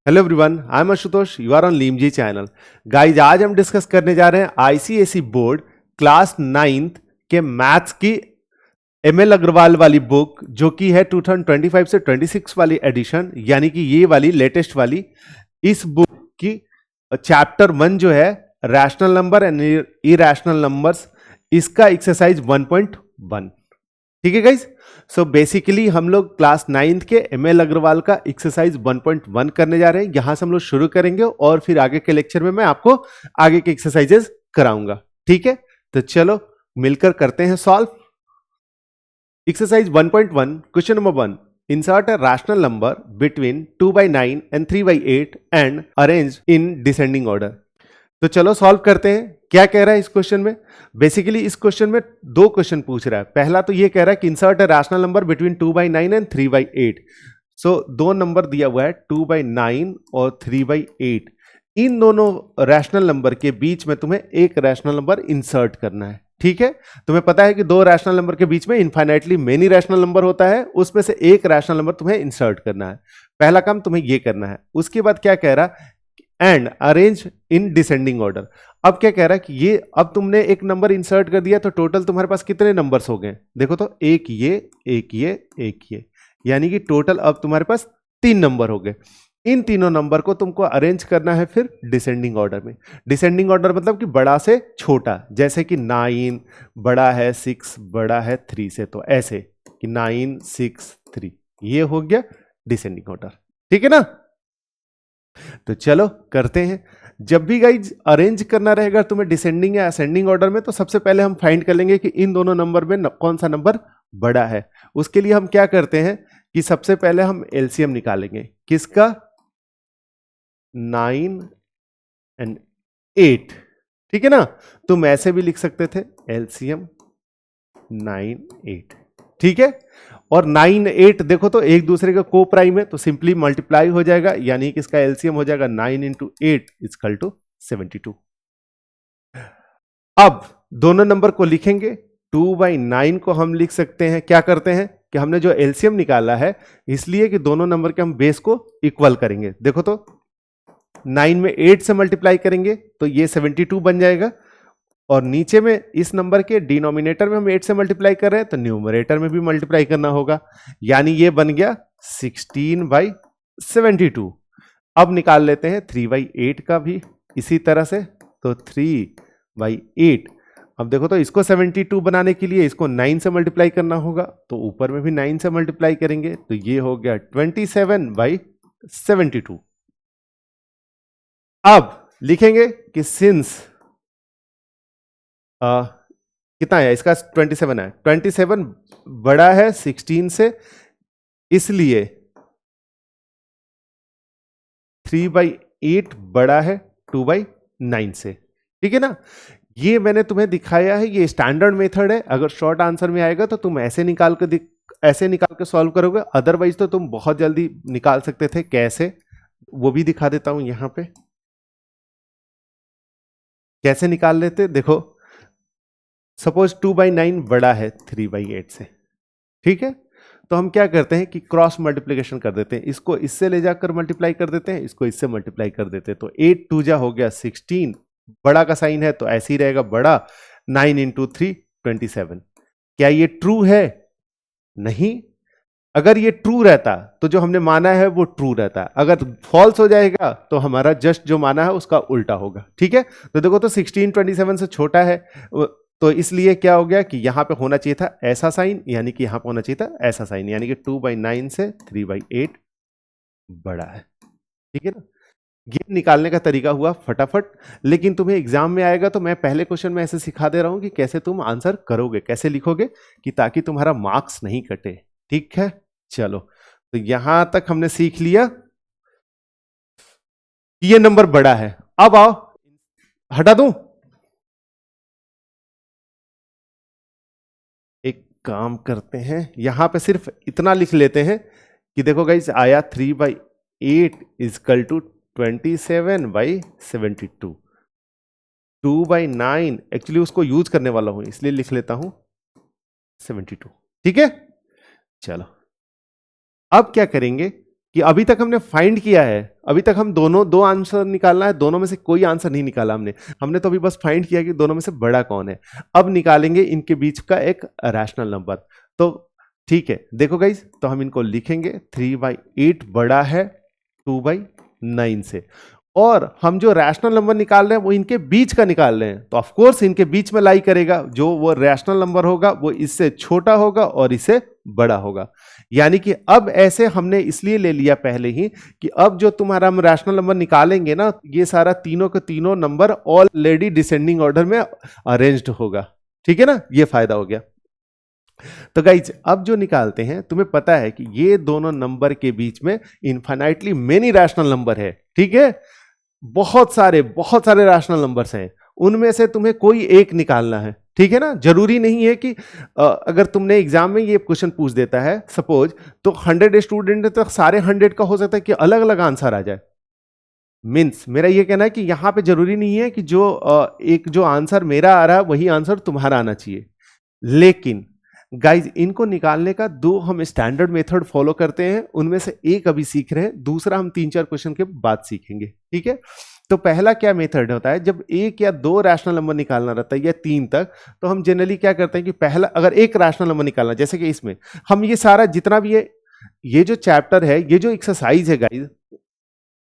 Hello everyone, I am Ashutosh, you are on लीमजी channel. Guys, आज हम डिस्कस करने जा रहे हैं आईसीएसई बोर्ड क्लास 9th के मैथ्स की एमएल अग्रवाल वाली बुक, जो कि है 2025 से 26 वाली एडिशन, यानी कि ये वाली लेटेस्ट वाली। इस बुक की चैप्टर 1 जो है rational number and irrational numbers, इसका एक्सरसाइज 1.1। ठीक है गाइज, सो बेसिकली हम लोग क्लास 9th के एमएल अग्रवाल का एक्सरसाइज 1.1 करने जा रहे हैं। यहां से हम लोग शुरू करेंगे और फिर आगे के लेक्चर में मैं आपको आगे के एक्सरसाइजेस कराऊंगा। ठीक है, तो चलो मिलकर करते हैं solve. Exercise 1.1, question number 1, insert a rational number between 2/9 and 3/8 and arrange in descending order. तो चलो सॉल्व करते हैं। क्या कह रहा है इस क्वेश्चन में? बेसिकली इस क्वेश्चन में दो क्वेश्चन पूछ रहा है। पहला तो ये कह रहा है कि insert a rational number between 2/9 and 3/8। सो दो नंबर दिया हुआ है 2/9 और 3/8। इन दोनों रैशनल नंबर के बीच में तुम्हें एक रैशनल नंबर इंसर्ट करना है। ठीक है, तुम्हें पता है कि दो रैशनल नंबर के बीच में इनफाइनाइटली मेनी रैशनल नंबर होता है, उसमें से एक रैशनल नंबर तुम्हें इंसर्ट करना है। पहला काम तुम्हें यह करना है। उसके बाद क्या कह रहा, and arrange in descending order. अब क्या कह रहा है कि ये अब तुमने एक नंबर इंसर्ट कर दिया तो टोटल तुम्हारे पास कितने नंबर्स हो गए? देखो तो एक ये, एक ये, एक ये, यानी कि टोटल अब तुम्हारे पास 3 नंबर हो गए। इन तीनों नंबर को तुमको अरेंज करना है फिर डिसेंडिंग ऑर्डर में। डिसेंडिंग ऑर्डर मतलब कि बड़ा से छोटा, जैसे कि 9 बड़ा है 6, बड़ा है 3 से, तो ऐसे कि 9 6 3, ये हो गया डिसेंडिंग ऑर्डर। ठीक है ना? तो चलो करते हैं। जब भी गाइज अरेंज करना रहेगा तुम्हें डिसेंडिंग या असेंडिंग ऑर्डर में, तो सबसे पहले हम फाइंड कर लेंगे कि इन दोनों नंबर में कौन सा नंबर बड़ा है। उसके लिए हम क्या करते हैं कि सबसे पहले हम एलसीएम निकालेंगे। किसका? 9 एंड 8। ठीक है ना? तुम ऐसे भी लिख सकते थे एलसीएम 9 8। ठीक है, और 9 8 देखो तो एक दूसरे का को प्राइम है, तो सिंपली मल्टीप्लाई हो जाएगा, यानी कि इसका एलसीएम हो जाएगा 9 × 8 = 72। अब दोनों नंबर को लिखेंगे। 2/9 को हम लिख सकते हैं, क्या करते हैं कि हमने जो एलसीएम निकाला है, इसलिए कि दोनों नंबर के हम बेस को इक्वल करेंगे। देखो तो 9 में 8 से मल्टीप्लाई करेंगे तो ये 72 बन जाएगा, और नीचे में इस नंबर के डिनोमिनेटर में हम 8 से मल्टीप्लाई कर रहे हैं तो न्यूमरेटर में भी मल्टीप्लाई करना होगा, यानी ये बन गया 16/72। अब निकाल लेते हैं 3/8 का भी इसी तरह से, तो 3/8। अब देखो तो इसको 72 बनाने के लिए इसको 9 से मल्टीप्लाई करना होगा, तो ऊपर में भी 9 से मल्टीप्लाई करेंगे तो ये हो गया 27/72। अब लिखेंगे कि सिंस कितना है इसका? 27 है। 27 बड़ा है 16 से, इसलिए 3/8 बड़ा है 2/9 से। ठीक है ना? ये मैंने तुम्हें दिखाया है, ये स्टैंडर्ड मेथड है। अगर शॉर्ट आंसर में आएगा तो तुम ऐसे निकाल के सॉल्व करोगे, अदरवाइज तो तुम बहुत जल्दी निकाल सकते थे। कैसे, वो भी दिखा देता हूं यहां पे, कैसे निकाल लेते। देखो, सपोज 2/9 बड़ा है 3/8 से। ठीक है, तो हम क्या करते हैं कि क्रॉस मल्टीप्लिकेशन कर देते हैं। इसको इससे ले जाकर मल्टीप्लाई कर देते हैं, इसको इससे मल्टीप्लाई कर देते हैं, तो 8 2 जा हो गया 16। बड़ा का साइन है तो ऐसे ही रहेगा बड़ा। 9 × 3 27। क्या ये ट्रू है? नहीं। अगर ये ट्रू रहता तो जो हमने माना है वो ट्रू रहता, अगर फॉल्स हो जाएगा तो हमारा जस्ट जो माना है उसका उल्टा होगा। ठीक है, तो देखो तो 16 27 से छोटा है, तो इसलिए क्या हो गया कि यहां पे होना चाहिए था ऐसा साइन, यानी कि यहां पे होना चाहिए था ऐसा साइन, यानी कि 2/9 से 3/8 बड़ा है। ठीक है ना? ये निकालने का तरीका हुआ फटाफट। लेकिन तुम्हें एग्जाम में आएगा तो मैं पहले क्वेश्चन में ऐसे सिखा दे रहा हूं कि कैसे तुम आंसर करोगे, कैसे लिखोगे, कि ताकि तुम्हारा मार्क्स नहीं कटे। ठीक है, चलो तो यहां तक हमने सीख लिया कि ये नंबर बड़ा है। अब आओ, हटा दूं, एक काम करते हैं, यहां पे सिर्फ इतना लिख लेते हैं कि देखो गाइस, आया 3/8 = 27/72। 2/9 एक्चुअली उसको यूज करने वाला हूं, इसलिए लिख लेता हूं 72। ठीक है, चलो अब क्या करेंगे कि अभी तक हमने फाइंड किया है, अभी तक हम दो आंसर निकालना है, दोनों में से कोई आंसर नहीं निकाला हमने हमने तो अभी बस फाइंड किया कि दोनों में से बड़ा कौन है। अब निकालेंगे इनके बीच का एक रैशनल नंबर। तो ठीक है, देखो गाइस, तो हम इनको लिखेंगे 3/8 बड़ा है 2/9 से, और हम जो रैशनल नंबर निकाल रहे हैं वो इनके बीच का निकाल रहे हैं, तो ऑफ कोर्स इनके बीच में लाई करेगा, जो वो रैशनल नंबर होगा वो इससे छोटा होगा और इससे बड़ा होगा। यानी कि अब ऐसे हमने इसलिए ले लिया पहले ही कि अब जो तुम्हारा हम रैशनल नंबर निकालेंगे ना, ये सारा तीनों के तीनों नंबर ऑलरेडी डिसेंडिंग ऑर्डर में अरेंज्ड होगा। ठीक है ना, ये फायदा हो गया। तो गाइज अब जो निकालते हैं, तुम्हें पता है कि ये दोनों नंबर के बीच में इनफाइनाइटली मेनी रैशनल नंबर है। ठीक है, बहुत सारे रैशनल नंबर्स हैं, उनमें से तुम्हें कोई एक निकालना है। ठीक है ना, जरूरी नहीं है कि अगर तुमने एग्जाम में ये क्वेश्चन पूछ देता है सपोज, तो 100 स्टूडेंट तक सारे 100 का हो सकता है कि अलग अलग आंसर आ जाए। मीन्स मेरा ये कहना है कि यहां पे जरूरी नहीं है कि जो एक जो आंसर मेरा आ रहा है वही आंसर तुम्हारा आना चाहिए। लेकिन गाइज इनको निकालने का दो हम स्टैंडर्ड मेथड फॉलो करते हैं, उनमें से एक अभी सीख रहे हैं, दूसरा हम 3-4 क्वेश्चन के बाद सीखेंगे। ठीक है, तो पहला क्या मेथड होता है, जब एक या दो रैशनल नंबर निकालना रहता है या 3 तक, तो हम जनरली क्या करते हैं कि पहला अगर एक रैशनल नंबर निकालना, जैसे कि इसमें हम ये सारा जितना भी ये जो चैप्टर है, ये जो एक्सरसाइज है गाइज,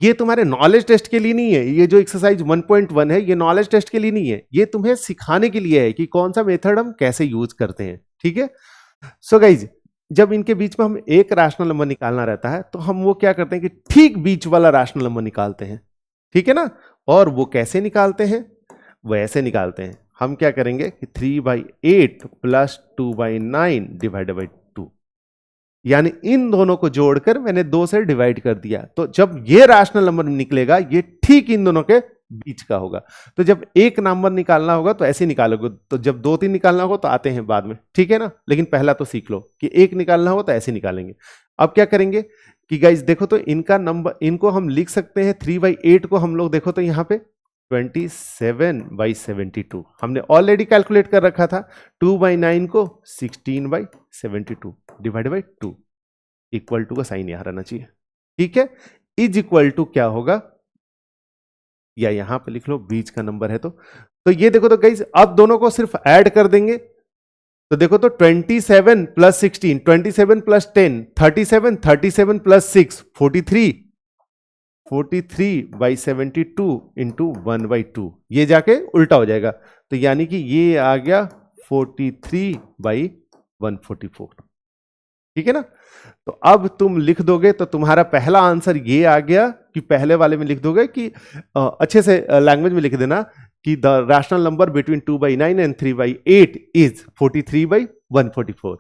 ये तुम्हारे नॉलेज टेस्ट के लिए नहीं है। ये जो एक्सरसाइज 1.1 है, ये नॉलेज टेस्ट के लिए नहीं है, ये तुम्हें सिखाने के लिए है कि कौन सा मेथड हम कैसे यूज करते हैं। ठीक है, सो गाइज जब इनके बीच में हम एक रैशनल नंबर निकालना रहता है, तो हम वो क्या करते हैं कि ठीक बीच वाला रैशनल नंबर निकालते हैं। ठीक है ना, और वो कैसे निकालते हैं, वो ऐसे निकालते हैं। हम क्या करेंगे कि 3/8 प्लस 2/9 डिवाइडेड बाई 2, यानी इन दोनों को जोड़कर मैंने 2 से डिवाइड कर दिया, तो जब ये रैशनल नंबर निकलेगा ये ठीक इन दोनों के बीच का होगा। तो जब एक नंबर निकालना होगा तो ऐसे निकालोगे, तो जब 2-3 निकालना होगा तो आते हैं बाद में। ठीक है ना, लेकिन पहला तो सीख लो कि एक निकालना होगा तो ऐसे निकालेंगे। अब क्या करेंगे कि गाइज देखो, तो इनका नंबर, इनको हम लिख सकते हैं 3/8 को हम लोग देखो तो यहाँ पे 27/72 हमने ऑलरेडी कैलकुलेट कर रखा था। 2/9 को 16/72 डिवाइड बाई 2, इक्वल टू का साइन यहां रहना चाहिए। ठीक है, इज इक्वल टू क्या होगा, या यहां पे लिख लो, बीच का नंबर है तो ये देखो तो गाइस, अब दोनों को सिर्फ ऐड कर देंगे, तो देखो तो 27 प्लस 16, 27 प्लस 10 37, 37 प्लस 6 43, 43/72 इंटू 1/2, ये जाके उल्टा हो जाएगा, तो यानी कि ये आ गया 43/144। ठीक है ना, तो अब तुम लिख दोगे तो तुम्हारा पहला आंसर ये आ गया कि पहले वाले में लिख दोगे कि अच्छे से लैंग्वेज में लिख देना कि the rational number between 2/9 and 3/8 is 43/144,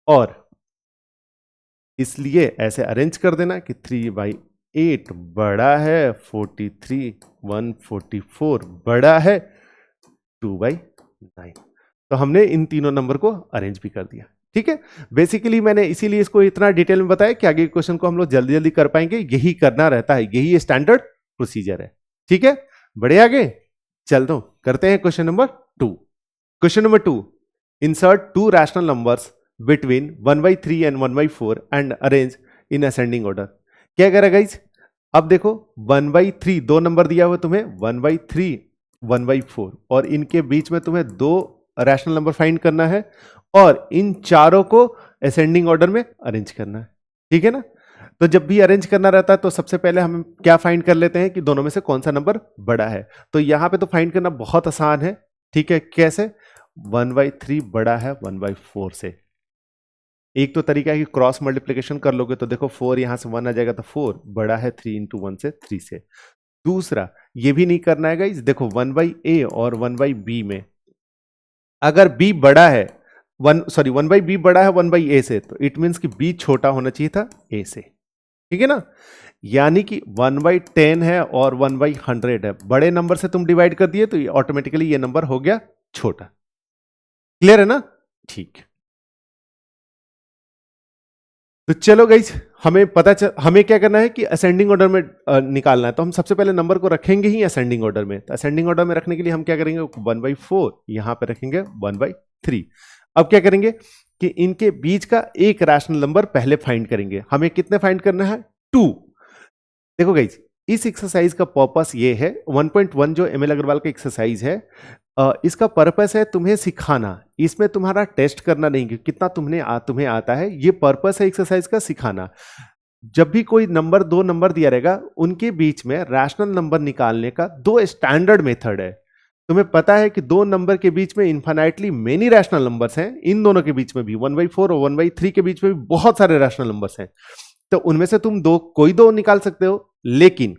और इसलिए ऐसे अरेंज कर देना कि 3/8 बड़ा है 43/144 बड़ा है 2/9। तो हमने इन तीनों नंबर को अरेंज भी कर दिया। ठीक है, बेसिकली मैंने इसीलिए इसको इतना डिटेल में बताया कि आगे क्वेश्चन को हम लोग जल्दी जल्दी कर पाएंगे, यही करना रहता है, यही स्टैंडर्ड प्रोसीजर है। ठीक है, बढ़े आगे चल दो, करते हैं question number 2। Question number 2, insert 2 rational numbers between 1/3 and 1/4 and arrange in ascending order. क्या करेगा गाइज, अब देखो 1/3 दो नंबर दिया हुआ तुम्हें, 1/3 1/4, और इनके बीच में तुम्हें 2 रैशनल नंबर फाइंड करना है और इन चारों को असेंडिंग ऑर्डर में अरेंज करना है। ठीक है ना, तो जब भी अरेंज करना रहता है तो सबसे पहले हम क्या फाइंड कर लेते हैं कि दोनों में से कौन सा नंबर बड़ा है। तो यहां पे तो फाइंड करना बहुत आसान है। ठीक है, कैसे, 1/3 बड़ा है 1/4 से। एक तो तरीका है कि क्रॉस मल्टीप्लिकेशन कर लोगे, तो देखो 4 यहां से 1 आ जाएगा, तो 4 बड़ा है 3 इंटू 1 से 3 से। दूसरा ये भी नहीं करना है गाइस, देखो 1/a और 1/b में अगर b बड़ा है 1/b बड़ा है 1/a से, तो इट मीन्स कि b छोटा होना चाहिए था a से। ठीक है ना, यानी कि 1/10 है और 1/100 है, बड़े नंबर से तुम डिवाइड कर दिए तो ये ऑटोमेटिकली ये नंबर हो गया छोटा। क्लियर है ना, ठीक। तो चलो गाइज, हमें क्या करना है कि असेंडिंग ऑर्डर में निकालना है, तो हम सबसे पहले नंबर को रखेंगे ही असेंडिंग ऑर्डर में। तो असेंडिंग ऑर्डर में रखने के लिए हम क्या करेंगे, 1/4 यहां पे रखेंगे 1/3। अब क्या करेंगे कि इनके बीच का एक रैशनल नंबर पहले फाइंड करेंगे। हमें कितने फाइंड करना है, 2। देखो गाइज, इस एक्सरसाइज का पर्पस ये है, 1.1 जो एमएल अग्रवाल का एक्सरसाइज है, इसका पर्पस है तुम्हें सिखाना, इसमें तुम्हारा टेस्ट करना नहीं कि कितना तुम्हें आता है। ये पर्पस है एक्सरसाइज का, सिखाना। जब भी कोई नंबर, दो नंबर दिया रहेगा, उनके बीच में रैशनल नंबर निकालने का दो स्टैंडर्ड मेथड है। तुम्हें पता है कि दो नंबर के बीच में इन्फाइनाइटली मेनी रैशनल नंबर्स हैं, इन दोनों के बीच में भी 1/4 और 1/3 के बीच में भी बहुत सारे रैशनल नंबर्स हैं। तो उनमें से तुम कोई दो निकाल सकते हो, लेकिन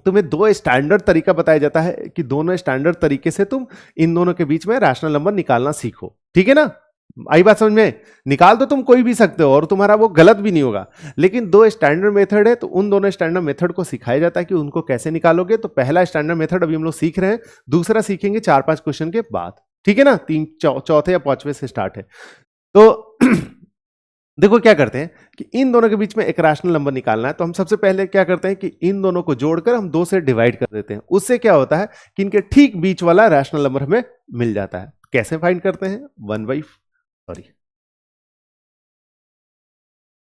तुम्हें दो स्टैंडर्ड तरीका बताया जाता है कि दोनों स्टैंडर्ड तरीके से तुम इन दोनों के बीच में रैशनल नंबर निकालना सीखो। ठीक है ना? आई बात समझ में? निकाल तो तुम कोई भी सकते हो और तुम्हारा वो गलत भी नहीं होगा, लेकिन दो स्टैंडर्ड मेथड है, तो उन दोनों स्टैंडर्ड मेथड को सिखाया जाता है कि उनको कैसे निकालोगे। तो पहला स्टैंडर्ड मेथड अभी हम लोग सीख रहे हैं, दूसरा सीखेंगे 4-5 क्वेश्चन के बाद। ठीक है ना? चौथे या पांचवें से स्टार्ट है। तो देखो क्या करते हैं कि इन दोनों के बीच में एक रैशनल नंबर निकालना है, तो हम सबसे पहले क्या करते हैं कि इन दोनों को जोड़कर हम 2 से डिवाइड कर देते हैं। उससे क्या होता है कि इनके ठीक बीच वाला रैशनल नंबर हमें मिल जाता है। कैसे फाइंड करते हैं?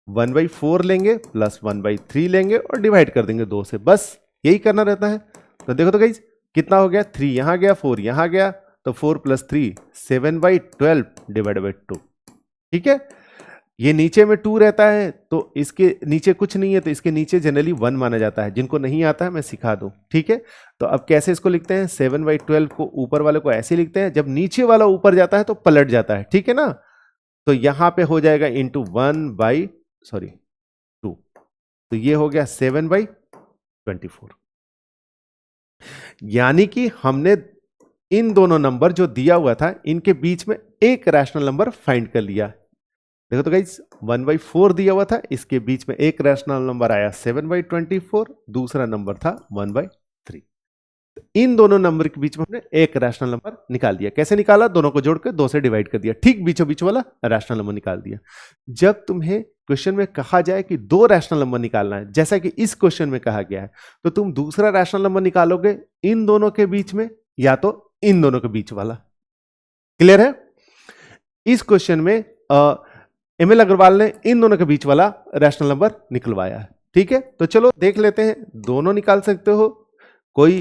1/4 लेंगे प्लस 1/3 लेंगे और डिवाइड कर देंगे 2 से, बस यही करना रहता है। तो देखो तो गाइस, कितना हो गया? 3 यहां गया, 4 यहां गया, तो 4 + 3 7/12 डिवाइड बाई 2। ठीक है? ये नीचे में 2 रहता है, तो इसके नीचे कुछ नहीं है, तो इसके नीचे जनरली 1 माना जाता है। जिनको नहीं आता है मैं सिखा दूं। ठीक है? तो अब कैसे इसको लिखते हैं? 7/12 को ऊपर वाले को ऐसे लिखते हैं, जब नीचे वाला ऊपर जाता है तो पलट जाता है। ठीक है ना? तो यहां पे हो जाएगा इंटू 2, तो ये हो गया 7/24। यानी कि हमने इन दोनों नंबर जो दिया हुआ था, इनके बीच में एक रैशनल नंबर फाइंड कर लिया। देखो तो गाइस, 1/4 दिया हुआ था, इसके बीच में एक रैशनल नंबर आया 7/24, दूसरा नंबर था 1/3। इन दोनों नंबर के बीच में हमने एक रैशनल नंबर निकाल दिया। कैसे निकाला? दोनों को जोड़कर 2 से डिवाइड कर दिया, ठीक बीचों बीच वाला रैशनल नंबर निकाल दिया। जब तुम्हें क्वेश्चन में कहा जाए कि दो रैशनल नंबर निकालना है, जैसा कि इस क्वेश्चन में कहा गया है, तो तुम दूसरा रैशनल नंबर निकालोगे इन दोनों के बीच में या तो इन दोनों के बीच वाला। क्लियर है? इस क्वेश्चन में एमएल अग्रवाल ने इन दोनों के बीच वाला रैशनल नंबर निकलवाया है। ठीक है? तो चलो देख लेते हैं। दोनों निकाल सकते हो, कोई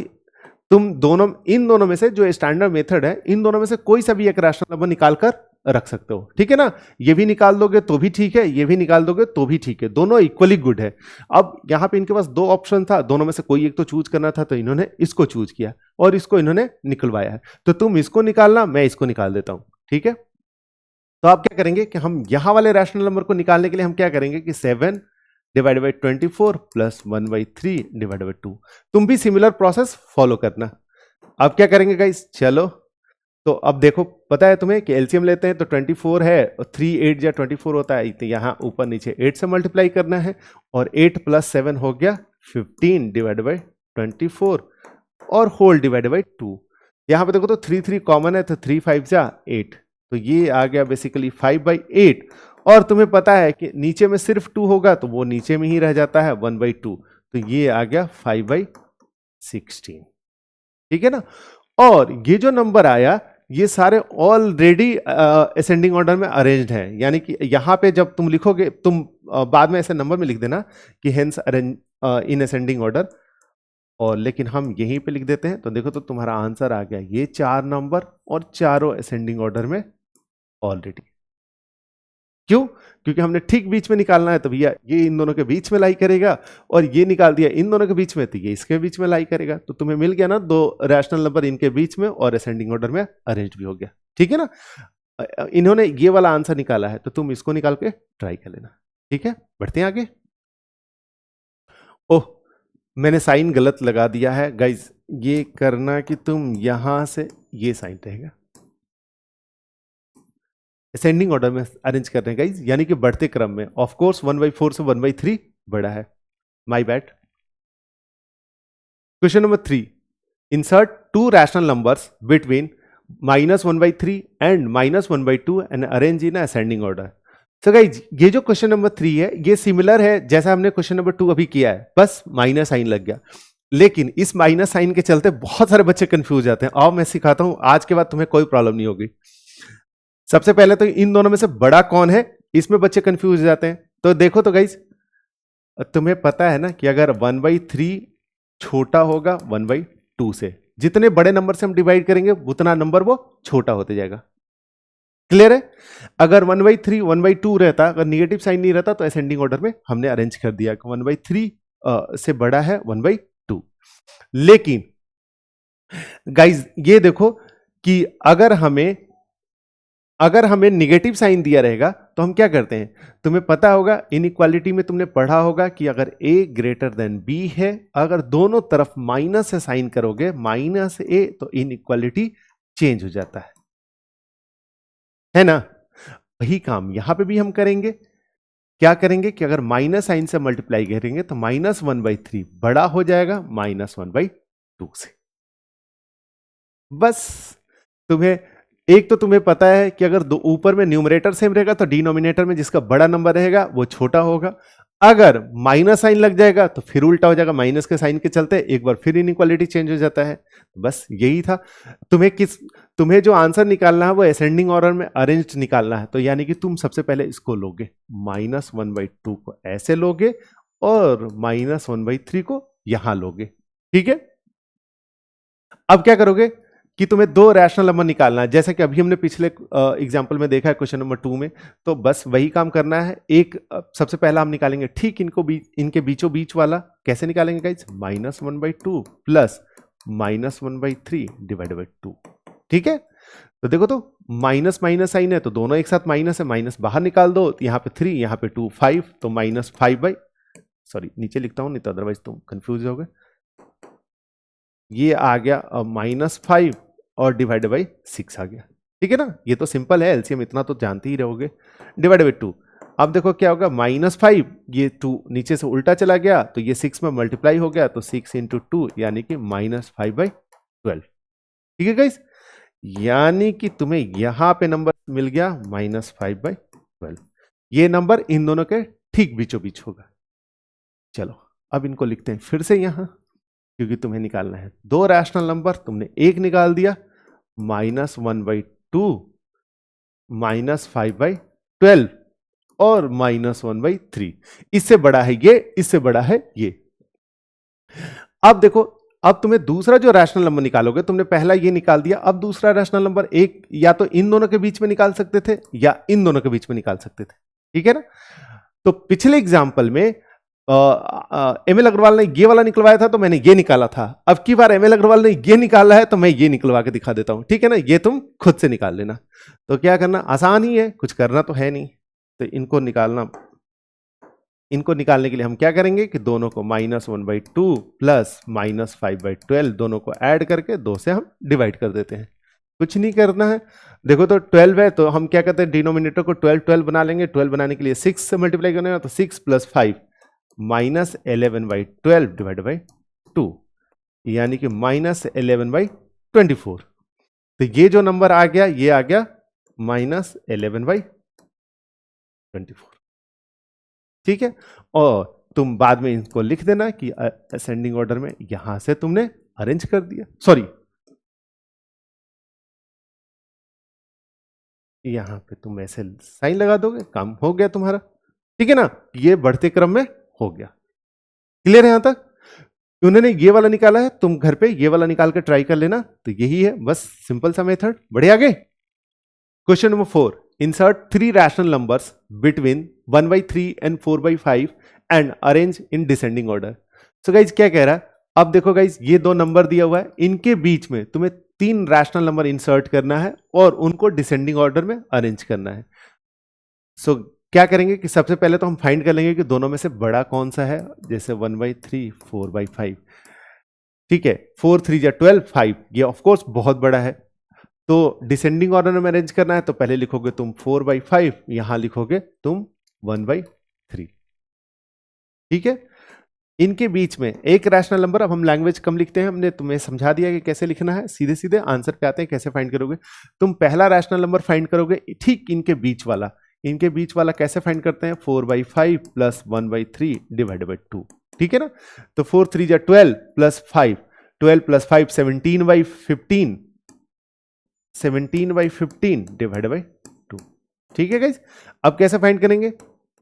तुम दोनों, इन दोनों में से जो स्टैंडर्ड मेथड है, इन दोनों में से कोई सा भी एक रैशनल नंबर निकाल कर रख सकते हो। ठीक है ना? ये भी निकाल दोगे तो भी ठीक है, ये भी निकाल दोगे तो भी ठीक है, दोनों इक्वली गुड है। अब यहां पे इनके पास दो ऑप्शन था, दोनों में से कोई एक तो चूज करना था, तो इन्होंने इसको चूज किया और इसको इन्होंने निकलवाया है। तो तुम इसको निकालना, मैं इसको निकाल देता हूं। ठीक है? तो आप क्या करेंगे कि हम यहां वाले रैशनल नंबर को निकालने के लिए हम क्या करेंगे कि 7 divide by 24 plus 1/3 divide by 2। तुम भी सिमिलर प्रोसेस फॉलो करना। अब क्या करेंगे गाइस? चलो, तो अब देखो, पता है तुम्हें कि एलसीएम लेते हैं तो 24 है और 3 8 या 24 होता है, तो यहां ऊपर नीचे 8 से मल्टीप्लाई करना है, और 8 + 7 हो गया 15 डिवाइड बाई 24 और होल डिवाइड बाई 2। यहां पे देखो तो 3 3 कॉमन है, तो 3 5 जा 8, तो ये आ गया बेसिकली 5/8। और तुम्हें पता है कि नीचे में सिर्फ 2 होगा तो वो नीचे में ही रह जाता है 1/2, तो ये आ गया 5/16। ठीक है ना? और ये जो नंबर आया, ये सारे ऑलरेडी असेंडिंग ऑर्डर में अरेंज्ड हैं। यानी कि यहां पे जब तुम लिखोगे, तुम बाद में ऐसे नंबर में लिख देना कि hence arrange in ascending order, और लेकिन हम यहीं पे लिख देते हैं, तो देखो तो तुम्हारा आंसर आ गया ये 4 नंबर और चारों असेंडिंग ऑर्डर में ऑलरेडी। क्यों? क्योंकि हमने ठीक बीच में निकालना है, तो भैया ये इन दोनों के बीच में लाई करेगा, और ये निकाल दिया इन दोनों के बीच में, तो ये इसके बीच में लाई करेगा। तो तुम्हें मिल गया ना दो रैशनल नंबर इनके बीच में, और असेंडिंग ऑर्डर में अरेंज भी हो गया। ठीक है ना? इन्होंने ये वाला आंसर निकाला है, तो तुम इसको निकाल के ट्राई कर लेना। ठीक है? बढ़ते हैं आगे। ओह, मैंने साइन गलत लगा दिया है गाइज। ये करना कि तुम यहां से ये साइन रहेगा, असेंडिंग ऑर्डर में अरेंज कर रहे हैं गाइज, यानी कि बढ़ते क्रम में। ऑफ कोर्स 1/4 से 1/3 बड़ा है, my bad. Question number 3, insert 2 rational numbers between -1/3 and -1/2 and arrange in ascending order. So guys, ये जो क्वेश्चन नंबर 3 है, ये सिमिलर है जैसा हमने क्वेश्चन नंबर 2 अभी किया है, बस माइनस साइन लग गया। लेकिन इस माइनस साइन के चलते बहुत सारे बच्चे कंफ्यूज जाते हैं। आओ मैं सिखाता हूं, आज के बाद तुम्हें कोई प्रॉब्लम नहीं होगी। सबसे पहले तो इन दोनों में से बड़ा कौन है, इसमें बच्चे कंफ्यूज हो जाते हैं। तो देखो तो गाइज, तुम्हें पता है ना कि अगर 1/3 छोटा होगा 1/2 से, जितने बड़े नंबर से हम डिवाइड करेंगे उतना नंबर वो छोटा होते जाएगा। क्लियर है? अगर 1/3 1/2 रहता, अगर निगेटिव साइन नहीं रहता तो असेंडिंग ऑर्डर में हमने अरेंज कर दिया कि 1/3 से बड़ा है 1/2। लेकिन गाइज ये देखो कि अगर हमें निगेटिव साइन दिया रहेगा तो हम क्या करते हैं, तुम्हें पता होगा इनइक्वालिटी में तुमने पढ़ा होगा कि अगर a ग्रेटर देन b है, अगर दोनों तरफ माइनस से साइन करोगे -a, तो इनइक्वालिटी चेंज हो जाता है ना? वही काम यहां पे भी हम करेंगे। क्या करेंगे कि अगर माइनस साइन से मल्टीप्लाई करेंगे तो -1/3 बड़ा हो जाएगा -1/2 से। बस तुम्हें एक तो तुम्हें पता है कि अगर दो ऊपर में न्यूमरेटर सेम रहेगा तो डिनोमिनेटर में जिसका बड़ा नंबर रहेगा वो छोटा होगा। अगर माइनस साइन लग जाएगा तो फिर उल्टा हो जाएगा, माइनस के साइन के चलते एक बार फिर इनइक्वालिटी चेंज हो जाता है। बस यही था। तुम्हें जो आंसर निकालना है वो असेंडिंग ऑर्डर में अरेंज्ड निकालना है। तो यानी कि तुम सबसे पहले इसको लोगे, -1/2 को ऐसे लोगे और -1/3 को यहां लोगे। ठीक है? अब क्या करोगे कि तुम्हें दो रैशनल नंबर निकालना है, जैसे कि अभी हमने पिछले एग्जांपल में देखा है क्वेश्चन नंबर 2 में। तो बस वही काम करना है। एक सबसे पहला हम निकालेंगे ठीक इनके बीचों बीच वाला। कैसे निकालेंगे गाइस? -1/2 plus -1/3 divide by 2। ठीक है? तो देखो तो माइनस माइनस साइन है तो दोनों एक साथ माइनस है, माइनस बाहर निकाल दो, यहां पे 3 यहां पे 2 5, तो -5 सॉरी नीचे लिखता हूं नहीं तो अदरवाइज तुम कंफ्यूज हो गए। ये आ गया -5 और डिवाइड बाई 6 आ गया। ठीक है ना? ये तो सिंपल है, एलसीएम इतना तो जानते ही रहोगे। Divide by 2। अब देखो क्या होगा, -5, ये 2 नीचे से उल्टा चला गया तो ये 6 में मल्टीप्लाई हो गया, तो 6 × 2 यानी कि -5/12। ठीक है गाइस? यानी कि तुम्हें यहां पे नंबर मिल गया -5/12। ये नंबर इन दोनों के ठीक बीचों बीच होगा। चलो अब इनको लिखते हैं फिर से यहां, क्योंकि तुम्हें निकालना है दो रैशनल नंबर। तुमने एक निकाल दिया, -1/2 -5/12 और -1/3। इससे बड़ा है ये, इससे बड़ा है ये। अब देखो, अब तुम्हें दूसरा जो रैशनल नंबर निकालोगे, तुमने पहला ये निकाल दिया, अब दूसरा रैशनल नंबर एक या तो इन दोनों के बीच में निकाल सकते थे या इन दोनों के बीच में निकाल सकते थे। ठीक है ना? तो पिछले एग्जाम्पल में एमएल अग्रवाल ने ये वाला निकलवाया था तो मैंने ये निकाला था। अब की बार एमएल अग्रवाल ने ये निकाला है तो मैं ये निकलवा के दिखा देता हूं। ठीक है ना? ये तुम खुद से निकाल लेना। तो क्या करना, आसान ही है, कुछ करना तो है नहीं। तो इनको निकालने के लिए हम क्या करेंगे कि दोनों को -1/2 प्लस -5/12 दोनों को ऐड करके 2 से हम डिवाइड कर देते हैं। कुछ नहीं करना है। देखो तो 12 है तो हम क्या करते हैं, डिनोमिनेटर को 12 बना लेंगे। 12 बनाने के लिए 6 से मल्टीप्लाई करना है, तो 6 + 5 -11/12 डिवाइड बाई 2, यानी कि -11/24। तो ये जो नंबर आ गया ये आ गया -11/24। ठीक है? और तुम बाद में इनको लिख देना कि असेंडिंग ऑर्डर में यहां से तुमने अरेंज कर दिया। सॉरी, यहां पे तुम ऐसे साइन लगा दोगे, काम हो गया तुम्हारा। ठीक है ना? ये बढ़ते क्रम में हो गया। क्लियर है यहां तक? उन्होंने ये वाला निकाला है, तुम घर पे ये वाला निकाल के ट्राई कर लेना। तो यही है, बस सिंपल सा मेथड। बढ़े आगे। Question number 4, insert 3 rational numbers between 1/3 and 4/5 and arrange in descending order. So guys क्या कह रहा है, अब देखो गाइज ये दो नंबर दिया हुआ है, इनके बीच में तुम्हें 3 रैशनल नंबर इंसर्ट करना है और उनको डिसेंडिंग ऑर्डर में अरेंज करना है। सो क्या करेंगे कि सबसे पहले तो हम फाइंड कर लेंगे कि दोनों में से बड़ा कौन सा है। जैसे 1/3 4/5। ठीक है, 4 3 12 5, ये ऑफकोर्स बहुत बड़ा है। तो डिसेंडिंग ऑर्डर में अरेंज करना है तो पहले लिखोगे तुम 4/5, यहां लिखोगे तुम 1/3। ठीक है? इनके बीच में एक रैशनल नंबर, अब हम लैंग्वेज कम लिखते हैं, हमने तुम्हें समझा दिया कि कैसे लिखना है। सीधे सीधे आंसर पे आते हैं, कैसे फाइंड करोगे। तुम पहला रैशनल नंबर फाइंड करोगे ठीक इनके बीच वाला। इनके बीच वाला कैसे फाइंड करते हैं, 4/5 प्लस 1/3 डिवाइड बाई 2। ठीक है ना? तो 4 3 12 प्लस 5, 12 प्लस 5 17/15, 17/15 डिवाइड बाई 2। ठीक है गाइज? अब कैसे फाइंड करेंगे,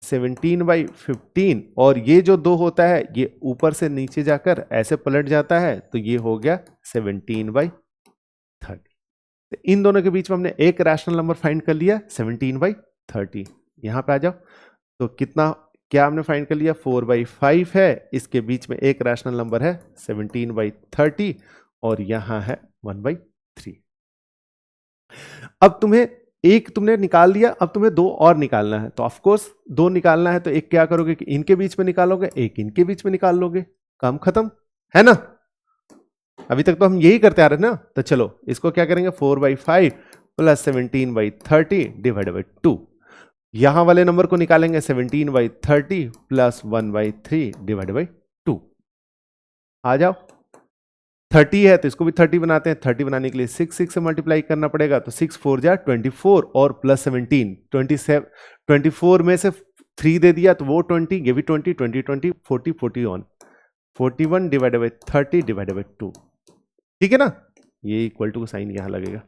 17/15 और ये जो 2 होता है ये ऊपर से नीचे जाकर ऐसे पलट जाता है, तो ये हो गया 17/30। तो इन दोनों के बीच में हमने एक रैशनल नंबर फाइंड कर लिया 17/30। यहां पे आ जाओ, तो कितना क्या हमने फाइंड कर लिया, 4/5 है, इसके बीच में एक रैशनल नंबर है 17/30 और यहां है 1/3। अब तुम्हें एक तुमने निकाल लिया, अब तुम्हें 2 और निकालना है, तो ऑफ कोर्स 2 निकालना है तो एक क्या करोगे कि इनके बीच में निकालोगे, एक इनके बीच में निकाल लोगे, काम खत्म है ना। अभी तक तो हम यही करते आ रहे हैं ना। तो चलो इसको क्या करेंगे, 4/5 प्लस 17/30 डिवाइड बाई 2। यहां वाले नंबर को निकालेंगे 17/30 प्लस 1/3 डिवाइड बाई 2। आ जाओ, 30 है तो इसको भी 30 बनाते हैं। 30 बनाने के लिए 6 से मल्टीप्लाई करना पड़ेगा, तो 6 4 जा 24 और प्लस 17 27, 24 में से 3 दे दिया तो वो 20, ये भी 20 20 20 40 40 on 41 divide by 30 divide by 2। ठीक है ना, ये इक्वल टू का साइन यहां लगेगा।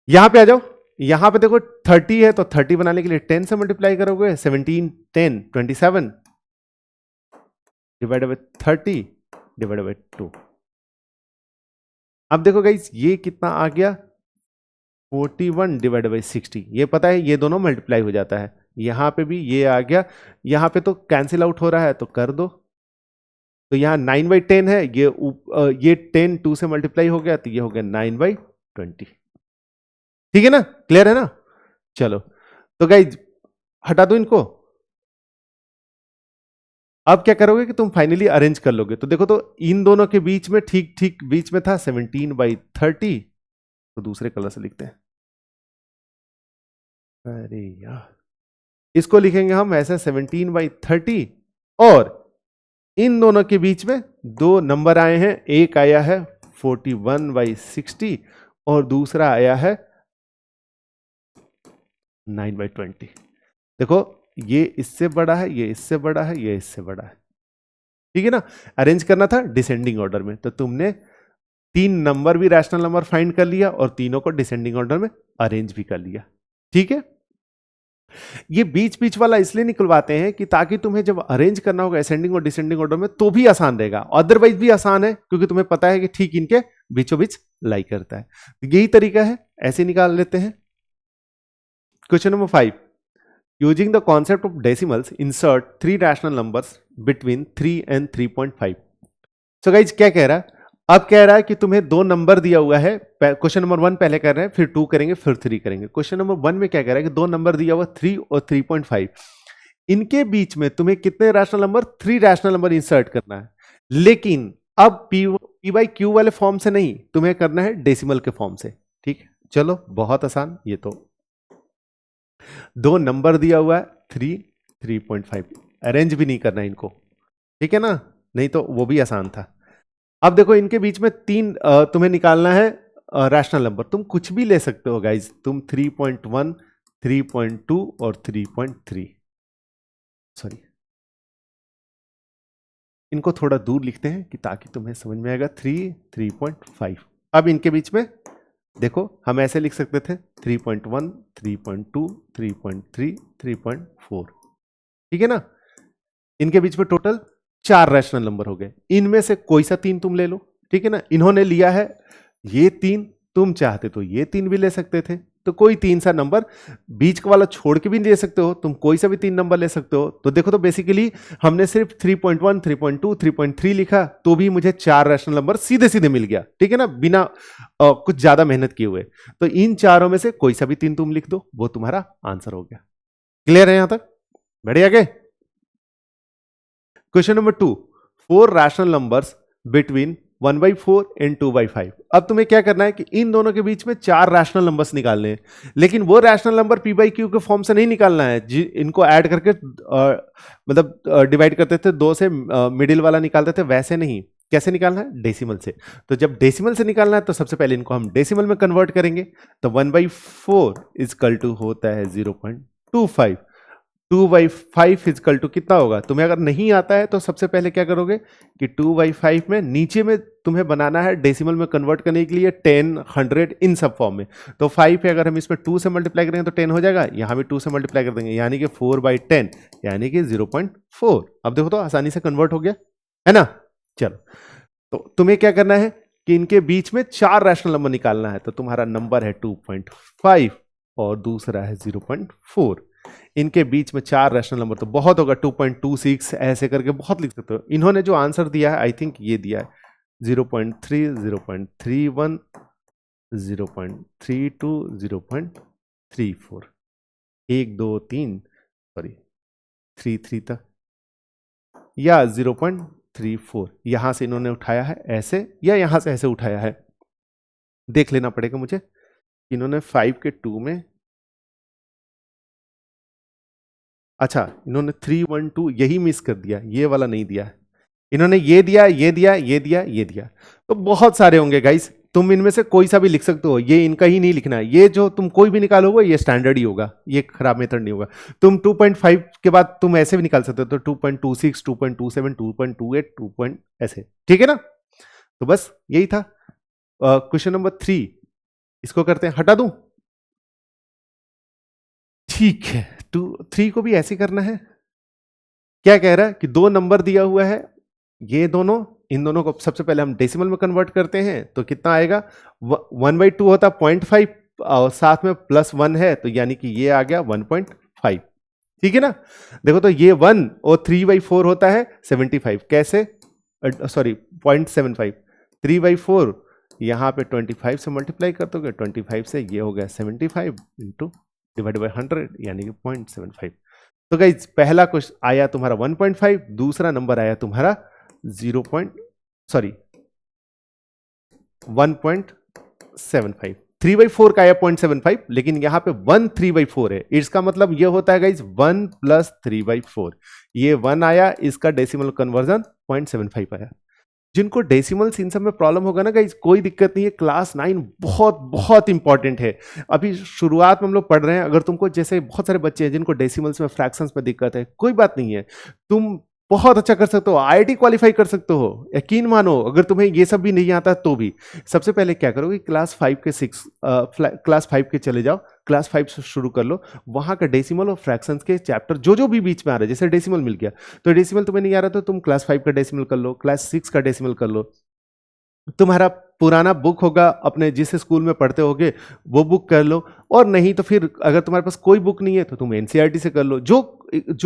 यहां पे आ जाओ, यहां पे देखो 30 है तो 30 बनाने के लिए 10 से मल्टीप्लाई करोगे, 17 10 27 डिवाइड बाई 30 डिवाइड बाई 2। अब देखो गाइस ये कितना आ गया, 41 डिवाइड बाई 60। ये पता है ये दोनों मल्टीप्लाई हो जाता है, यहां पे भी ये आ गया, यहां पे तो कैंसिल आउट हो रहा है तो कर दो। तो यहां 9/10 है, ये 10 2 से मल्टीप्लाई हो गया तो ये हो गया 9/20। ठीक है ना, क्लियर है ना। चलो तो गाइज हटा दो इनको। अब क्या करोगे कि तुम फाइनली अरेंज कर लोगे, तो देखो तो इन दोनों के बीच में ठीक ठीक बीच में था 17/30, तो दूसरे कलर से लिखते हैं। अरे यार, इसको लिखेंगे हम ऐसे 17/30 और इन दोनों के बीच में 2 नंबर आए हैं, एक आया है 41/60 और दूसरा आया है 9/20। देखो ये इससे बड़ा है, ये इससे बड़ा है, ये इससे बड़ा है। ठीक है ना, अरेंज करना था डिसेंडिंग ऑर्डर में, तो तुमने 3 नंबर भी रैशनल नंबर फाइंड कर लिया और तीनों को डिसेंडिंग ऑर्डर में अरेंज भी कर लिया। ठीक है, ये बीच बीच वाला इसलिए निकलवाते हैं कि ताकि तुम्हें जब अरेंज करना होगा असेंडिंग और डिसेंडिंग ऑर्डर में तो भी आसान रहेगा, अदरवाइज भी आसान है क्योंकि तुम्हें पता है कि ठीक इनके बीचों बीच लाई करता है। यही तरीका है, ऐसे निकाल लेते हैं। Question number 5, using the concept of decimals insert 3 rational numbers between 3 and 3.5। So guys क्या कह रहा है, अब कह रहा है कि तुम्हें 2 नंबर दिया हुआ है। क्वेश्चन नंबर 1 पहले कर रहे हैं, फिर 2 करेंगे, फिर 3 करेंगे। क्वेश्चन नंबर 1 में क्या कह रहा है कि 2 नंबर दिया हुआ 3 और 3.5, इनके बीच में तुम्हें कितने rational number, 3 rational number insert करना है। लेकिन अब पी बाई क्यू वाले फॉर्म से नहीं, तुम्हें करना है डेसिमल के फॉर्म से। ठीक है, चलो बहुत आसान। ये तो 2 नंबर दिया हुआ है 3 3.5, अरेंज भी नहीं करना इनको, ठीक है ना, नहीं तो वो भी आसान था। अब देखो इनके बीच में 3 तुम्हें निकालना है रैशनल नंबर। तुम कुछ भी ले सकते हो गाइज, तुम 3.1 3.2 और 3.3, सॉरी इनको थोड़ा दूर लिखते हैं कि ताकि तुम्हें समझ में आएगा। 3 3.5। अब इनके बीच में देखो हम ऐसे लिख सकते थे 3.1 3.2 3.3 3.4, ठीक है ना। इनके बीच में टोटल 4 रैशनल नंबर हो गए, इनमें से कोई सा 3 तुम ले लो, ठीक है ना। इन्होंने लिया है ये 3, तुम चाहते तो ये 3 भी ले सकते थे, तो कोई 3 सा नंबर बीच का वाला छोड़ के भी ले सकते हो, तुम कोई सा भी 3 नंबर ले सकते हो। तो देखो तो बेसिकली हमने सिर्फ 3.1 3.2 3.3 लिखा तो भी मुझे 4 रैशनल नंबर सीधे सीधे मिल गया, ठीक है ना, बिना कुछ ज्यादा मेहनत किए हुए। तो इन चारों में से कोई सा भी 3 तुम लिख दो, वो तुम्हारा आंसर हो गया। क्लियर है यहां तक, बढ़िया आगे। Question number 2, 4 rational numbers between 1/4 and 2/5। अब तुम्हें क्या करना है कि इन दोनों के बीच में 4 रैशनल नंबर्स निकालने हैं, लेकिन वो rational number P by Q के फॉर्म से नहीं निकालना है, इनको ऐड करके मतलब डिवाइड करते थे 2 से, मिडिल वाला निकालते थे, वैसे नहीं। कैसे निकालना है, डेसिमल से। तो जब डेसिमल से निकालना है तो सबसे पहले इनको हम डेसिमल में कन्वर्ट करेंगे। तो 1/4 इजकल टू होता है 0.25, 2/5 इजकल टू कितना होगा? तुम्हें अगर नहीं आता है तो सबसे पहले क्या करोगे कि 2/5 में नीचे में तुम्हें बनाना है डेसिमल में कन्वर्ट करने के लिए 10, 100 इन सब फॉर्म में। तो 5 है, अगर हम इसमें 2 से मल्टीप्लाई करेंगे तो 10 हो जाएगा, यहां भी 2 से मल्टीप्लाई कर देंगे यानी कि 4/10 यानी कि 0.4। अब देखो तो आसानी से कन्वर्ट हो गया है ना। चलो, तो तुम्हें क्या करना है कि इनके बीच में 4 रैशनल नंबर निकालना है। तो तुम्हारा नंबर है 2.5 और दूसरा है 0.4। इनके बीच में 4 रैशनल नंबर तो बहुत होगा, 2.26 ऐसे करके बहुत लिख सकते हो। इन्होंने जो आंसर दिया है आई थिंक ये दिया है 0.3, 0.31, 0.32, 0.34, 1 2 3 सॉरी 33 तक या 0.34 यहां से इन्होंने उठाया है ऐसे या यहां से ऐसे उठाया है, देख लेना पड़ेगा मुझे। इन्होंने 5 के 2 में, अच्छा इन्होंने 312 यही मिस कर दिया, ये वाला नहीं दिया है। इन्होंने ये दिया, ये दिया, ये दिया, ये दिया, तो बहुत सारे होंगे गाइस। तुम इनमें से कोई सा भी लिख सकते हो, ये इनका ही नहीं लिखना है। ये जो तुम कोई भी निकालोगे ये स्टैंडर्ड ही होगा, ये खराब मेथड नहीं होगा। तुम 2.5 के बाद तुम ऐसे भी निकाल सकते हो, तो 2.26, 2.27, 2.28, 2. ऐसे, ठीक है ना। तो बस यही था क्वेश्चन नंबर 3। इसको करते हैं, हटा दूं? ठीक है, 3 को भी ऐसे करना है। क्या कह रहा है कि 2 नंबर दिया हुआ है, ये दोनों, इन दोनों को सबसे पहले हम डेसिमल में कन्वर्ट करते हैं तो कितना आएगा, 1/2 होता 0.5 और साथ में +1 है तो यानी कि ये आ गया 1.5, ठीक है ना। देखो तो ये 1 और 3/4 होता है 75, कैसे, सॉरी 0.75, 3/4 यहां पे 25 से मल्टीप्लाई कर दोगे, 25 से ये हो गया 75 इंटू डिवाइड बाई 100 यानी कि 0.75। तो गाइज पहला क्वेश्चन आया तुम्हारा 1.5, दूसरा नंबर आया तुम्हारा 1.75। 3/4 का आया 0.75, लेकिन यहां पे 1 3/4 है। इसका मतलब ये होता है गाइज 1 + 3/4। ये 1 आया, इसका डेसिमल कन्वर्जन 0.75 आया। जिनको डेसिमल्स इन सब में प्रॉब्लम होगा ना गाइज, कोई दिक्कत नहीं है, क्लास 9 बहुत बहुत इंपॉर्टेंट है। अभी शुरुआत में हम लोग पढ़ रहे हैं। अगर तुमको, जैसे बहुत सारे बच्चे हैं जिनको डेसिमल्स में, फ्रैक्शंस में दिक्कत है, कोई बात नहीं है, तुम बहुत अच्छा कर सकते हो, आईआईटी क्वालिफाई कर सकते हो, यकीन मानो। अगर तुम्हें ये सब भी नहीं आता तो भी, सबसे पहले क्या करोगे, क्लास 5 के चले जाओ, क्लास 5 से शुरू कर लो। वहां का डेसिमल और फ्रैक्शंस के चैप्टर जो भी बीच में आ रहे हैं, जैसे डेसिमल मिल गया तो डेसिमल तुम्हें नहीं आ रहा तो तुम क्लास 5 का डेसिमल कर लो, क्लास 6 का डेसिमल कर लो। तुम्हारा पुराना बुक होगा, अपने जिस स्कूल में पढ़ते होगे वो बुक कर लो, और नहीं तो फिर अगर तुम्हारे पास कोई बुक नहीं है तो तुम एनसीईआरटी से कर लो। जो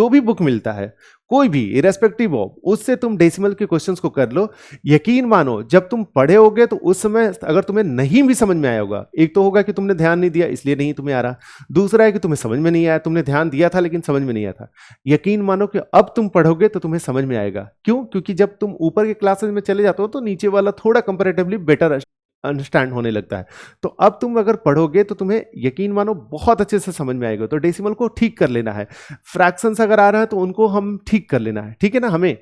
भी बुक मिलता है, कोई भी, इरेस्पेक्टिव ऑफ, उससे तुम डेसिमल के क्वेश्चंस को कर लो। यकीन मानो जब तुम पढ़े होगे तो उस समय अगर तुम्हें नहीं भी समझ में आया होगा, एक तो होगा कि तुमने ध्यान नहीं दिया इसलिए नहीं तुम्हें आ रहा, दूसरा है कि तुम्हें समझ में नहीं आया, तुमने ध्यान दिया था लेकिन समझ में नहीं आया था। यकीन मानो कि अब तुम पढ़ोगे तो तुम्हें समझ में आएगा। क्यों? क्योंकि जब तुम ऊपर के क्लासेस में चले जाते हो तो नीचे वाला थोड़ा कंपैरेटिवली बेटर अंडरस्टैंड होने लगता है। तो अब तुम अगर पढ़ोगे तो तुम्हें यकीन मानो बहुत अच्छे से समझ में आएगा। तो डेसिमल को ठीक कर लेना है, फ्रैक्शंस अगर आ रहा है तो उनको हम ठीक कर लेना है, ठीक है ना हमें।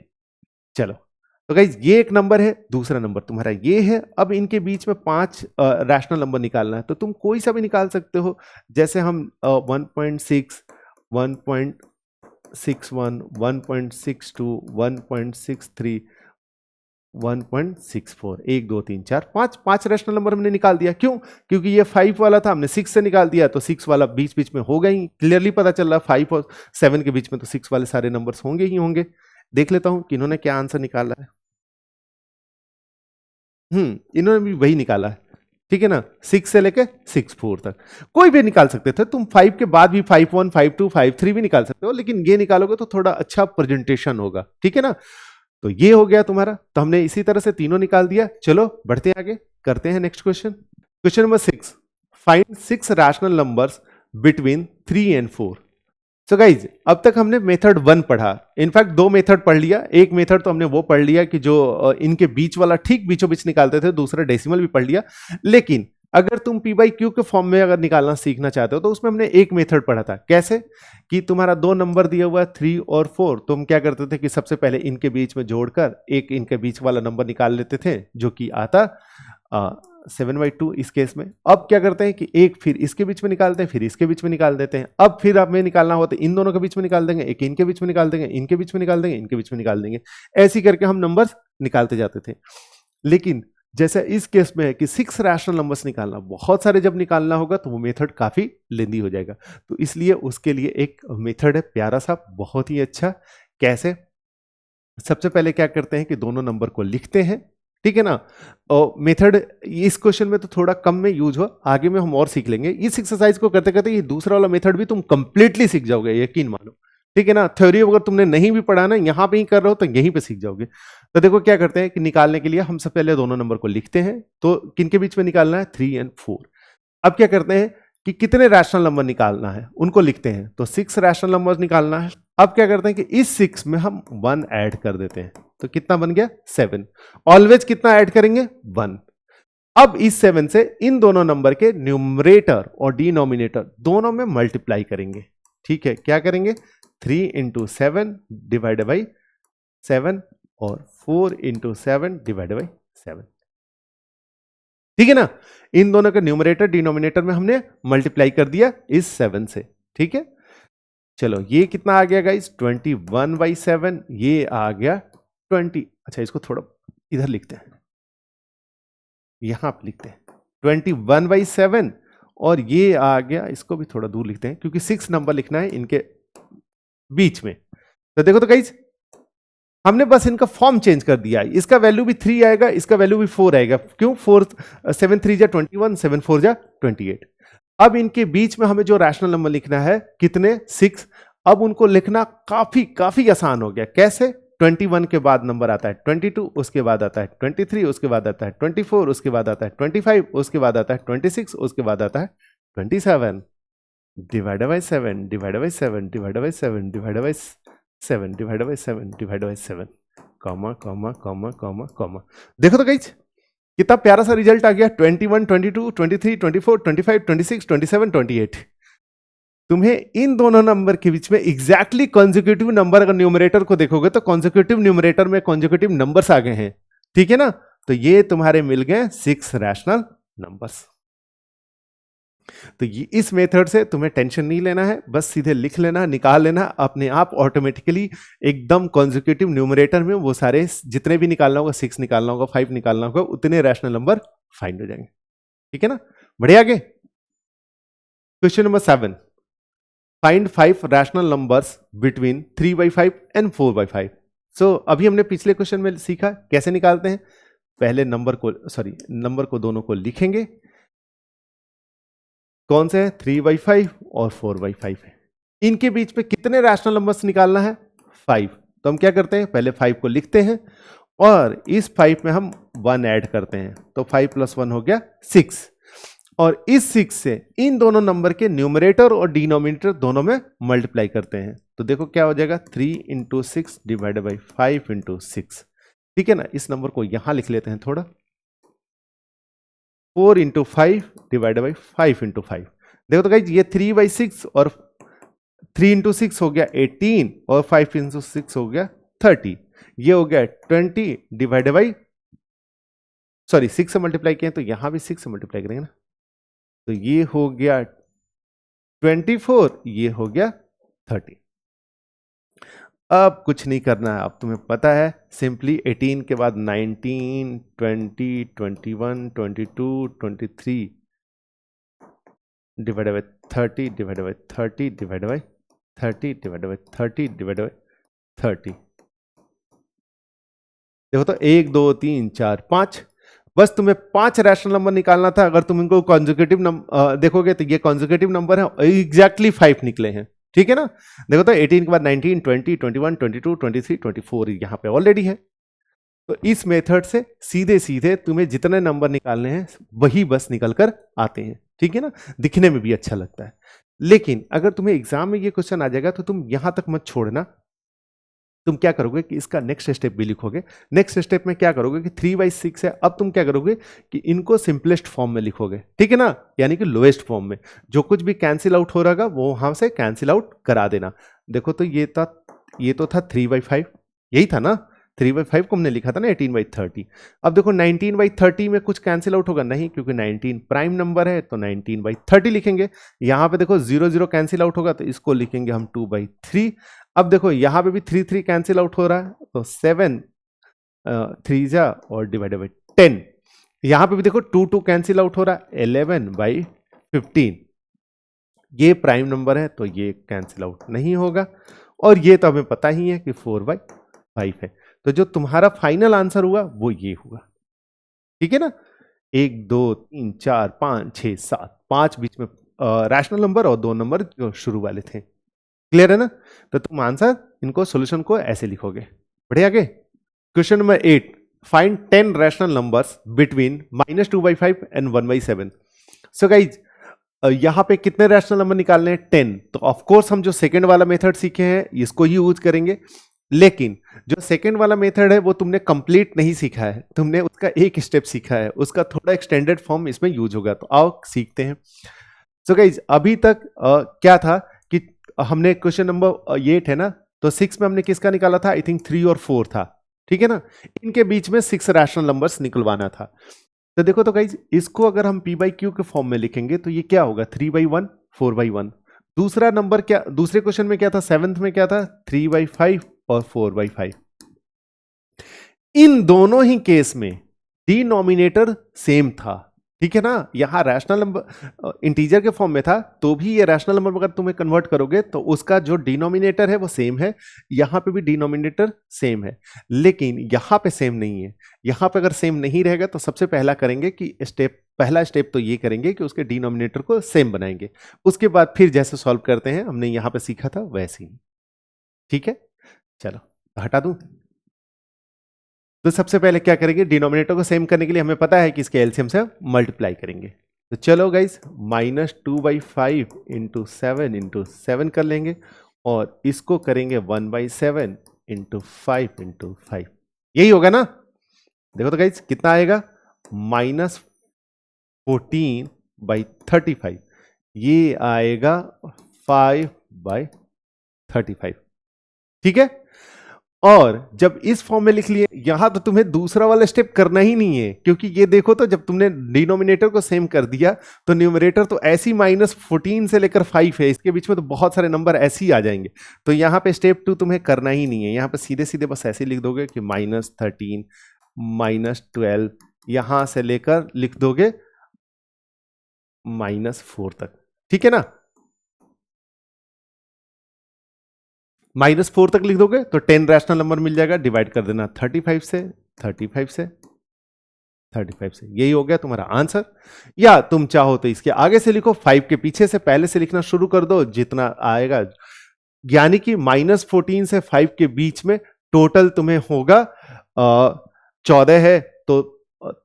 चलो, तो गाइज ये एक नंबर है, दूसरा नंबर तुम्हारा ये है। अब इनके बीच में 5 रैशनल नंबर निकालना है, तो तुम कोई सा भी निकाल सकते हो। जैसे हम 1.6, 1.61, 1.62, 1.63, 1.64, 1 2 3 4 5 रैशनल नंबर हमने निकाल दिया। क्यों? क्योंकि ये 5 वाला था, हमने 6 से निकाल दिया, तो 6 वाला बीच बीच में होगा ही, क्लियरली पता चल रहा है 5 और 7 के बीच में तो 6 वाले सारे नंबर्स होंगे ही होंगे। देख लेता हूं कि इन्होंने क्या आंसर निकाला है। इन्होंने भी वही निकाला है, ठीक है ना, 6 से लेके 64 तक। कोई भी निकाल सकते थे तुम, 5 के बाद भी 5 1, 5 2, 5 3 भी निकाल सकते हो, लेकिन ये निकालोगे तो थोड़ा अच्छा प्रेजेंटेशन होगा, ठीक है ना। तो ये हो गया तुम्हारा। तो हमने इसी तरह से तीनों निकाल दिया। चलो बढ़ते हैं आगे, करते हैं next question. Question number 6, find 6 rational numbers between 3 and 4। So guys अब तक हमने मेथड 1 पढ़ा, इनफैक्ट 2 मेथड पढ़ लिया। एक मेथड तो हमने वो पढ़ लिया कि जो इनके बीच वाला ठीक बीचों बीच निकालते थे, दूसरा डेसिमल भी पढ़ लिया। लेकिन अगर तुम P/Q के फॉर्म में अगर निकालना सीखना चाहते हो तो उसमें हमने एक मेथड पढ़ा था। कैसे? कि तुम्हारा 2 नंबर दिया हुआ है 3 और 4, तुम क्या करते थे कि सबसे पहले इनके बीच में जोड़कर एक इनके बीच वाला नंबर निकाल लेते थे, जो कि आता 7/2 इस केस में। अब क्या करते हैं कि एक फिर इसके बीच में निकालते हैं, फिर इसके बीच में निकाल देते हैं। अब फिर हमें निकालना होता है इन दोनों के बीच में निकाल देंगे, एक इनके बीच में निकाल देंगे, इनके बीच में निकाल देंगे, इनके बीच में निकाल देंगे। ऐसे करके हम नंबर्स निकालते जाते थे। लेकिन जैसे इस केस में है कि 6 रैशनल नंबर्स निकालना, बहुत सारे जब निकालना होगा तो वो मेथड काफी लेंदी हो जाएगा। तो इसलिए उसके लिए एक मेथड है प्यारा सा, बहुत ही अच्छा। कैसे? सबसे पहले क्या करते हैं कि दोनों नंबर को लिखते हैं, ठीक है ना। और मेथड इस क्वेश्चन में तो थोड़ा कम में यूज हो, आगे में हम और सीख लेंगे। इस एक्सरसाइज को करते करते ये दूसरा वाला मेथड भी तुम कंप्लीटली सीख जाओगे, यकीन मानो, ठीक है ना। थ्योरी अगर तुमने नहीं भी पढ़ा ना, यहां पे ही कर रहे हो तो यहीं पे सीख जाओगे। तो देखो क्या करते हैं कि निकालने के लिए हम सबसे पहले दोनों नंबर को लिखते हैं। तो किनके बीच में निकालना है? 3 और 4। अब क्या करते हैं कि कितने रैशनल नंबर निकालना है उनको लिखते हैं। तो 6 रैशनल नंबर निकालना है। अब क्या करते हैं कि इस 6 में हम 1 ऐड कर देते हैं। तो कितना बन गया? 7। ऑलवेज कितना ऐड करेंगे? 1। अब इस 7 से इन दोनों नंबर के न्यूमरेटर और डिनोमिनेटर दोनों में मल्टीप्लाई करेंगे, ठीक है। क्या करेंगे? 3 इंटू 7 डिवाइडेड बाई 7 और 4 इंटू 7 डिवाइडेड बाई 7, ठीक है ना। इन दोनों के न्यूमरेटर डिनोमिनेटर में हमने मल्टीप्लाई कर दिया इस 7 से, ठीक है। चलो ये कितना आ गया गाइस? 21/7। ये आ गया 20। अच्छा इसको थोड़ा इधर लिखते हैं, यहां पे लिखते हैं 21/7 और ये आ गया, इसको भी थोड़ा दूर लिखते हैं क्योंकि 6 नंबर लिखना है इनके बीच में। तो देखो तो गाइस हमने बस इनका फॉर्म चेंज कर दिया है। इसका वैल्यू भी 3 आएगा, इसका वैल्यू भी 4 आएगा। क्यों? 4 7 3 जा 21, 7 4 जा 28। अब इनके बीच में हमें जो रैशनल नंबर लिखना है कितने? 6। अब उनको लिखना काफी काफी आसान हो गया। कैसे? 21 के बाद नंबर आता है 22, उसके बाद आता है 23, उसके बाद आता है 24, उसके बाद आता है 25, उसके बाद आता है 26, उसके बाद आता है 27। Divided by 7 divided by 7 divided by 7 divided by 7 divided by 7 divided by 7, comma comma comma comma comma. देखो तो गाइस कितना प्यारा सा रिजल्ट आ गया। 21, 22, 23, 24, 25, 26, 27, 28। तुम्हें इन दोनों नंबर के बीच में एग्जैक्टली कॉन्जिक्यूटिव नंबर, अगर न्यूमरेटर को देखोगे तो कॉन्जिक्यूटिव न्यूमरेटर में कॉन्जिक्यूटिव नंबर्स आ गए हैं, ठीक है ना। तो ये तुम्हारे मिल गए 6 रैशनल नंबर्स। तो ये इस मेथड से तुम्हें टेंशन नहीं लेना है, बस सीधे लिख लेना, निकाल लेना, अपने आप ऑटोमेटिकली एकदम कॉन्जिक्यूटिव न्यूमरेटर में वो सारे जितने भी निकालना होगा, 6 निकालना होगा, 5 निकालना होगा, उतने रैशनल नंबर फाइंड हो जाएंगे, ठीक है ना। बढ़िया। आगे question number 7, find 5 rational numbers between 3/5 and 4/5। सो अभी हमने पिछले क्वेश्चन में सीखा कैसे निकालते हैं। पहले नंबर को दोनों को लिखेंगे, कौन से है? 3/5 और 4/5 है। इनके बीच में कितने रैशनल नंबर्स निकालना है? 5। तो हम क्या करते हैं? पहले 5 को लिखते हैं और इस 5 में हम 1 ऐड करते हैं। तो 5 + 1 हो गया 6। और इस 6 से इन दोनों नंबर के न्यूमरेटर और डिनोमिनेटर दोनों में मल्टीप्लाई करते हैं। तो देखो क्या हो जाएगा? 3 × 6 डिवाइडेड बाई 5 × 6, ठीक है ना। इस नंबर को यहां लिख लेते हैं थोड़ा। 4 × 5 डिवाइडेड बाई 5 × 5। देखो तो गाइस ये 3/6 और 3 × 6 हो गया 18 और 5 × 6 हो गया 30। ये हो गया 20 डिवाइडेड बाई 6 से मल्टीप्लाई किए तो यहां भी 6 से मल्टीप्लाई करेंगे ना। तो ये हो गया 24, ये हो गया 30। अब कुछ नहीं करना है, अब तुम्हें पता है सिंपली 18 के बाद 19, 20, 21, 22, 23 divided by 30 divided by 30 divided by 30 divided by 30 divided by 30। देखो तो 1 2 3 4 5, बस तुम्हें 5 रैशनल नंबर निकालना था। अगर तुम इनको कॉन्जिक्यूटिव नंबर देखोगे तो ये कॉन्जिक्यूटिव नंबर है, एग्जैक्टली 5 निकले हैं, ठीक है ना। देखो तो 18 के बाद 19, 20, 21, 22, 23, 24 यहां पे ऑलरेडी है। तो इस मेथड से सीधे सीधे तुम्हें जितने नंबर निकालने हैं वही बस निकल कर आते हैं, ठीक है ना। दिखने में भी अच्छा लगता है। लेकिन अगर तुम्हें एग्जाम में ये क्वेश्चन आ जाएगा तो तुम यहां तक मत छोड़ना। तुम क्या करोगे कि इसका नेक्स्ट स्टेप भी लिखोगे। नेक्स्ट स्टेप में क्या करोगे कि 3/6 है, अब तुम क्या करोगे कि इनको सिंपलेस्ट फॉर्म में लिखोगे, ठीक है ना, यानी कि लोएस्ट फॉर्म में। जो कुछ भी कैंसिल आउट हो रहा वो वहां से कैंसिल आउट करा देना। देखो तो ये तो था 3/5, यही था ना। 3/5 को हमने लिखा था ना 18/30। अब देखो 19/30 में कुछ कैंसिल आउट होगा नहीं, क्योंकि 19 प्राइम नंबर है तो 19/30 लिखेंगे। यहां पे देखो 0 0 कैंसिल आउट होगा तो इसको लिखेंगे हम 2/3। अब देखो यहां पे भी 3 3 कैंसिल आउट हो रहा है तो 7 3 जा और डिवाइडेड बाई 10। यहां पे भी देखो 2 2 कैंसिल आउट हो रहा है 11/15। ये प्राइम नंबर है तो ये कैंसिल आउट नहीं होगा, और ये तो हमें पता ही है कि 4/5 है। तो जो तुम्हारा फाइनल आंसर हुआ वो ये हुआ। ठीक है ना, 1 2 3 4 5 6 7, 5 बीच में रैशनल नंबर और 2 नंबर जो शुरू वाले थे। क्लियर है ना? तो तुम आंसर इनको सॉल्यूशन को ऐसे लिखोगे। बढ़िया आगे। Question number 8, find 10 rational numbers between -2/5 and 1/7। So guys यहां पे कितने रैशनल नंबर निकालने हैं? 10। तो ऑफकोर्स हम जो सेकंड वाला मेथड सीखे हैं इसको ही यूज करेंगे, लेकिन जो सेकंड वाला मेथड है वो तुमने कंप्लीट नहीं सीखा है, तुमने उसका एक स्टेप सीखा है, उसका थोड़ा एक्सटेंडेड फॉर्म इसमें यूज होगा। तो आओ सीखते हैं। सो गाइज अभी तक क्या था कि हमने क्वेश्चन नंबर 8 है ना, तो 6 में हमने किसका निकाला था? आई थिंक 3 और 4 था। ठीक है ना, इनके बीच में 6 रैशनल नंबर्स निकलवाना था। तो देखो तो गाइज इसको अगर हम p/q के फॉर्म में लिखेंगे तो ये क्या होगा? 3/1 4/1। दूसरा नंबर क्या, दूसरे क्वेश्चन में क्या था? 7th में क्या था? 3/5 और 4/5। इन दोनों ही केस में डिनोमिनेटर सेम था। ठीक है ना, यहां रैशनल नंबर इंटीजर के फॉर्म में था तो भी ये रैशनल नंबर अगर तुम्हें कन्वर्ट करोगे तो उसका जो डिनोमिनेटर है वो सेम है, यहां पे भी डिनोमिनेटर सेम है, लेकिन यहां पे सेम नहीं है। यहां पे अगर सेम नहीं रहेगा तो सबसे पहला करेंगे कि पहला स्टेप तो ये करेंगे कि उसके डिनोमिनेटर को सेम बनाएंगे, उसके बाद फिर जैसे सॉल्व करते हैं हमने यहां पे सीखा था वैसे ही। ठीक है, चलो हटा दूं। तो सबसे पहले क्या करेंगे? डिनोमिनेटर को सेम करने के लिए हमें पता है कि इसके एलसीएम से मल्टीप्लाई करेंगे। तो चलो गाइस -2/5 इंटू 7 इंटू 7 कर लेंगे, और इसको करेंगे 1/7 इंटू 5 इंटू 5। यही होगा ना? देखो तो गाइस कितना आएगा? -14/35। ये आएगा 5/35। ठीक है, और जब इस फॉर्म में लिख लिए, यहां तो तुम्हें दूसरा वाला स्टेप करना ही नहीं है, क्योंकि ये देखो तो जब तुमने डिनोमिनेटर को सेम कर दिया तो न्यूमरेटर तो ऐसी -14 से लेकर 5 है, इसके बीच में तो बहुत सारे नंबर ऐसे ही आ जाएंगे। तो यहां पे स्टेप 2 तुम्हें करना ही नहीं है, यहां पे सीधे सीधे बस ऐसे लिख दोगे कि -13 -12, यहां से लेकर लिख दोगे -4 तक। ठीक है ना, -4 तक लिख दोगे तो 10 रैशनल नंबर मिल जाएगा। डिवाइड कर देना 35 से, 35 से, 35 से। यही हो गया तुम्हारा आंसर। या तुम चाहो तो इसके आगे से लिखो, 5 के पीछे से पहले से लिखना शुरू कर दो, जितना आएगा, यानी कि -14 से 5 के बीच में टोटल तुम्हें होगा 14 है तो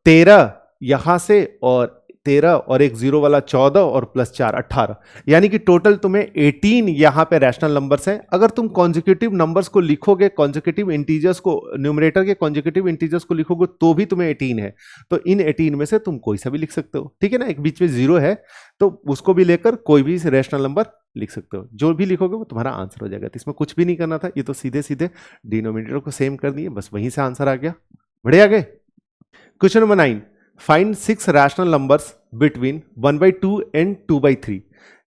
13 यहां से, और 13 और एक 0 वाला 14 और +4 18, यानी कि टोटल तुम्हें 18 यहां पे रैशनल नंबर्स हैं। अगर तुम कॉन्जिक्यूटिव नंबर्स को लिखोगे, कॉन्जिक्यूटिव इंटीजर्स को, न्यूमरेटर के कॉन्जिक्यूटिव इंटीजर्स को लिखोगे तो भी तुम्हें 18 है। तो इन 18 में से तुम कोई सा भी लिख सकते हो। ठीक है ना, एक बीच में 0 है तो उसको भी लेकर कोई भी रैशनल नंबर लिख सकते हो। जो भी लिखोगे वो तुम्हारा आंसर हो जाएगा। तो इसमें कुछ भी नहीं करना था, ये तो सीधे सीधे डिनोमिनेटर को सेम कर दिए, बस वहीं से आंसर आ गया। बढ़िया गए। Question number 9, find 6 rational numbers between 1/2 and 2/3।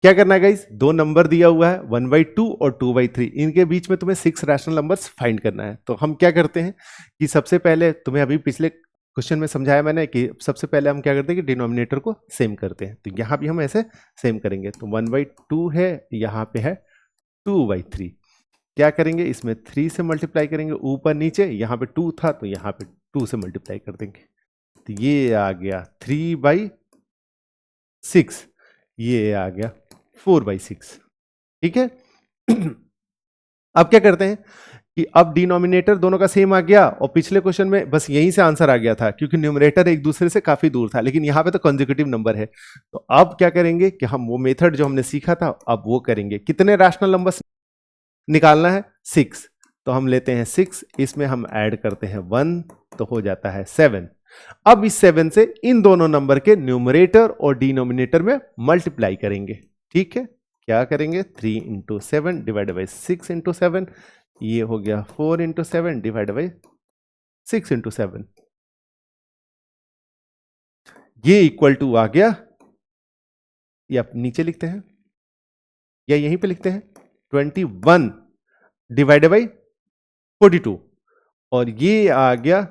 क्या करना है गाइस? दो नंबर दिया हुआ है 1/2 और 2/3, इनके बीच में तुम्हें 6 रैशनल नंबर्स फाइंड करना है। तो हम क्या करते हैं कि सबसे पहले, तुम्हें अभी पिछले क्वेश्चन में समझाया मैंने कि सबसे पहले हम क्या करते हैं कि डिनोमिनेटर को सेम करते हैं। तो यहां भी हम ऐसे सेम करेंगे। तो 1/2 है, यहां पे है 2/3। क्या करेंगे? इसमें 3 से मल्टीप्लाई करेंगे ऊपर नीचे, यहां पे 2 था तो यहां पे 2 से मल्टीप्लाई कर देंगे। तो ये आ गया 3/6, ये आ गया 4/6। ठीक है। अब क्या करते हैं कि अब डिनोमिनेटर दोनों का सेम आ गया, और पिछले क्वेश्चन में बस यहीं से आंसर आ गया था क्योंकि न्यूमरेटर एक दूसरे से काफी दूर था, लेकिन यहां पे तो कंसेक्यूटिव नंबर है। तो अब क्या करेंगे कि हम वो मेथड जो हमने सीखा था अब वो करेंगे। कितने रैशनल नंबर्स निकालना है? 6। तो हम लेते हैं 6, इसमें हम ऐड करते हैं 1 तो हो जाता है 7। अब इस 7 से इन दोनों नंबर के न्यूमरेटर और डिनोमिनेटर में मल्टीप्लाई करेंगे। ठीक है, क्या करेंगे? 3 × 7 डिवाइड बाई 6 × 7, ये हो गया 4 × 7 डिवाइड बाई 6 इंटू 7, ये इक्वल टू आ गया, ये आप नीचे लिखते हैं या यहीं पे लिखते हैं, 21 डिवाइडेड बाई 42, और ये आ गया,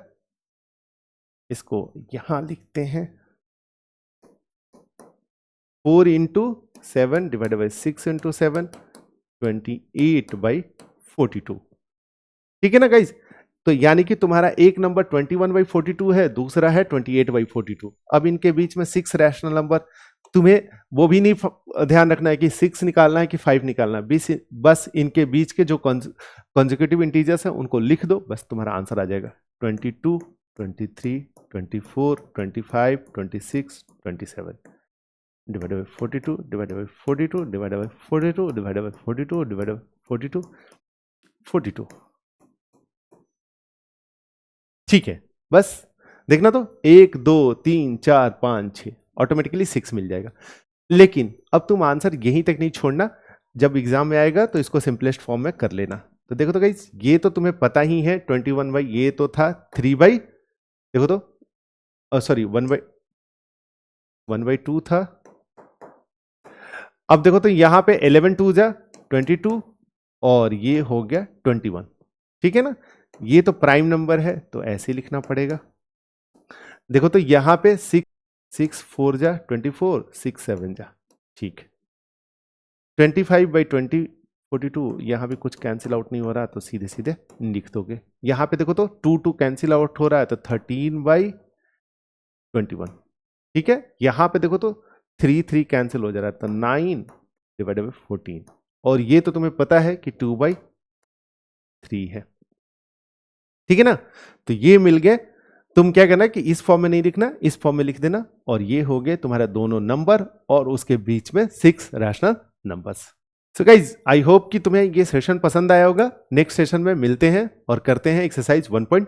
इसको यहां लिखते हैं 4 into 7 divided by 6 into 7, 28 by 42। ठीक है ना गाइज? तो यानी कि तुम्हारा एक नंबर 21 बाई 42 है, दूसरा है 28 बाई 42। अब इनके बीच में 6 रैशनल नंबर, तुम्हें वो भी नहीं ध्यान रखना है कि 6 निकालना है कि 5 निकालना है, बस इनके बीच के जो कॉन्जिक्यूटिव इंटीजर्स हैं उनको लिख दो, बस तुम्हारा आंसर आ जाएगा। 22, 23, 24, 25, 26, 27 divided by 42 divided by 42 divided by 42 divided by 42 divided by 42, 42। ठीक है, बस देखना तो 1 2 3 4 5 6 ऑटोमेटिकली 6 मिल जाएगा। लेकिन अब तुम आंसर यहीं तक नहीं छोड़ना, जब एग्जाम में आएगा तो इसको सिंपलेस्ट फॉर्म में कर लेना। तो देखो तो गाइस, ये तो तुम्हें पता ही है 21 बाई, ये तो था 3 बाई, देखो तो सॉरी 1 बाई 2 था। अब देखो तो यहां पे 11 2 जा 22 और ये हो गया 21। ठीक है ना? ये तो प्राइम नंबर है तो ऐसे लिखना पड़ेगा। देखो तो यहां पे 6 4 जा 24, 6 7 जा, ठीक है। 25 बाई 20 42, यहां भी कुछ कैंसिल आउट नहीं हो रहा तो सीधे सीधे लिख दोगे। यहां पे देखो तो 2 2 कैंसिल आउट हो रहा है तो 13 बाई 21। ठीक है, यहां पे देखो तो 3 3 कैंसिल हो जा रहा है तो 9 डिवाइडेड बाई 14, और ये तो तुम्हें पता है कि 2 बाई 3 है। ठीक है ना? तो ये मिल गए। तुम क्या करना है कि इस फॉर्म में नहीं लिखना, इस फॉर्म में लिख देना, और ये हो गए तुम्हारा दोनों नंबर और उसके बीच में 6 rational numbers. So guys, I hope कि तुम्हें ये सेशन पसंद आया होगा। नेक्स्ट सेशन में मिलते हैं और करते हैं एक्सरसाइज 1.2।